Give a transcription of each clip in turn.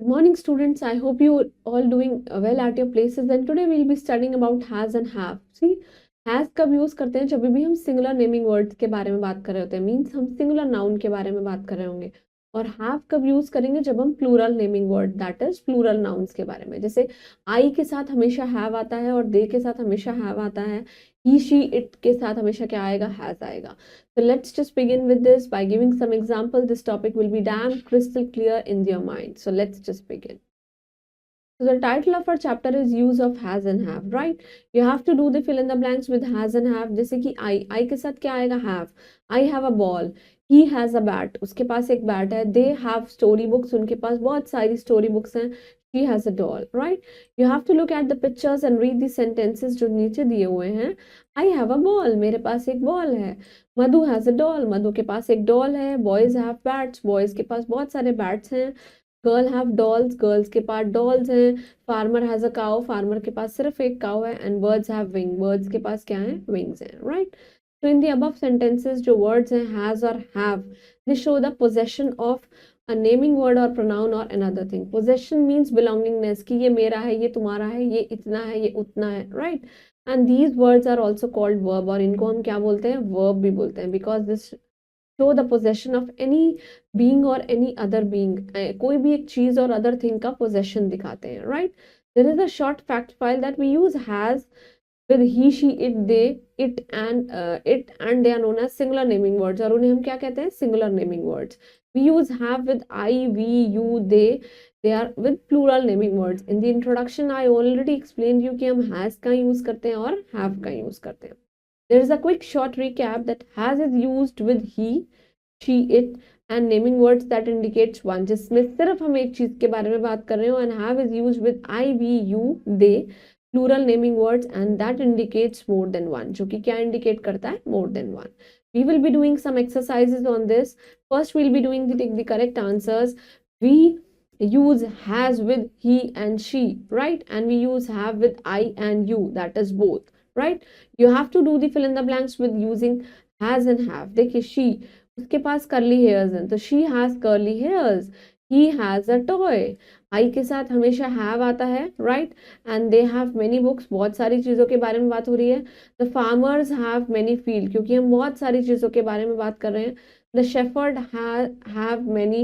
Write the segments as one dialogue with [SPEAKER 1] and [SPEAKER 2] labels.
[SPEAKER 1] Morning students, I hope you all doing well at your places, and today we'll be studying about has and have. See, has कब use करते हैं? जब भी हम singular naming words के बारे में बात कर रहे होते हैं, मीन्स हम सिंगुलर नाउन के बारे में बात कर रहे होंगे। और हैव कब यूज करेंगे? जब हम plural naming word that is plural nouns के बारे में। जैसे आई के साथ हमेशा हैव आता है और दे के साथ हमेशा हैव आता है। ही शी इट के साथ हमेशा क्या आएगा? हैज आएगा। So let's just begin with this by giving some example. This topic will be damn crystal clear in your mind. So let's just begin. So the title of our chapter is use of has and have, right? You have to do the fill in the blanks with has and have. जैसे कि I के साथ क्या आएगा? Have. I have a ball. He has a bat. उसके पास एक bat है. They have story books. उनके पास बहुत सारी story books हैं. She has a doll, right? You have to look at the pictures and read the sentences जो नीचे दिए हुए हैं. I have a ball. मेरे पास एक ball है. मधु has a doll. मधु के पास एक doll है. Boys have bats. Boys के पास बहुत सारे bats हैं. Girl have dolls. Girls के पास dolls हैं. Farmer has a cow. Farmer के पास सिर्फ एक cow है. And birds have wing. Birds के पास क्या है? Wings हैं, right? So in the above sentences जो words हैं has और have, they show the possession of a naming word or pronoun or another thing. Possession means belongingness, कि ये मेरा है, ये तुम्हारा है, ये इतना है, ये उतना है, right? And these words are also called verb, और इनको हम क्या बोलते हैं? Verb भी बोलते हैं, because this show the possession of any being or any other being. कोई भी एक चीज और other thing का possession दिखाते हैं, right? There is a short fact file that we use has with he, she, it, they, it and they are known as singular naming words, और उन्हें हम क्या कहते हैं? Singular naming words. We use have with I, we, you, they are with plural naming words. In the introduction I already explained you कि हम has का use करते हैं और have का use करते हैं. There is a quick short recap that has is used with he, she, it and naming words that indicates one, जिसमें सिर्फ हम एक चीज के बारे में बात कर रहे हो, and have is used with I, we, you, they plural naming words and that indicates more than one, जो कि क्या indicate करता है? More than one. We will be doing some exercises on this. First we'll be doing the correct answers. We use has with he and she, right? And we use have with I and you, that is both, right? You have to do the fill in the blanks with using has and have. देखिए she, उसके पास curly hairs हैं, तो she has curly hairs. He has a toy. I के साथ हमेशा have आता है, right? And they have many books. बहुत सारी चीजों के बारे में बात हो रही है. The farmers have many fields, क्योंकि हम बहुत सारी चीजों के बारे में बात कर रहे हैं. The shepherd have many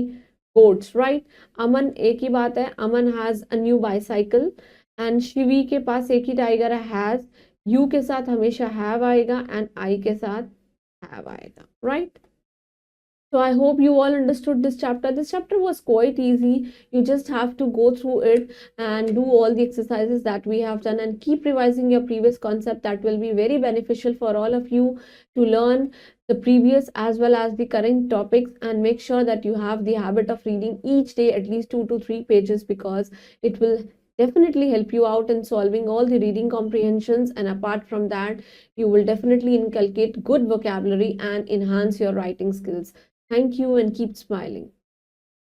[SPEAKER 1] goats, right? अमन एक ही बात है. अमन has a new bicycle. And Shivi के पास एक ही टाइगर है, has. You के साथ हमेशा have आएगा and I के साथ have आएगा, right? So I hope you all understood this chapter. This chapter was quite easy. You just have to go through it and do all the exercises that we have done and keep revising your previous concept. That will be very beneficial for all of you to learn the previous as well as the current topics, and make sure that you have the habit of reading each day at least 2 to 3 pages, because it will definitely help you out in solving all the reading comprehensions, and apart from that you will definitely inculcate good vocabulary and enhance your writing skills. Thank you and keep smiling.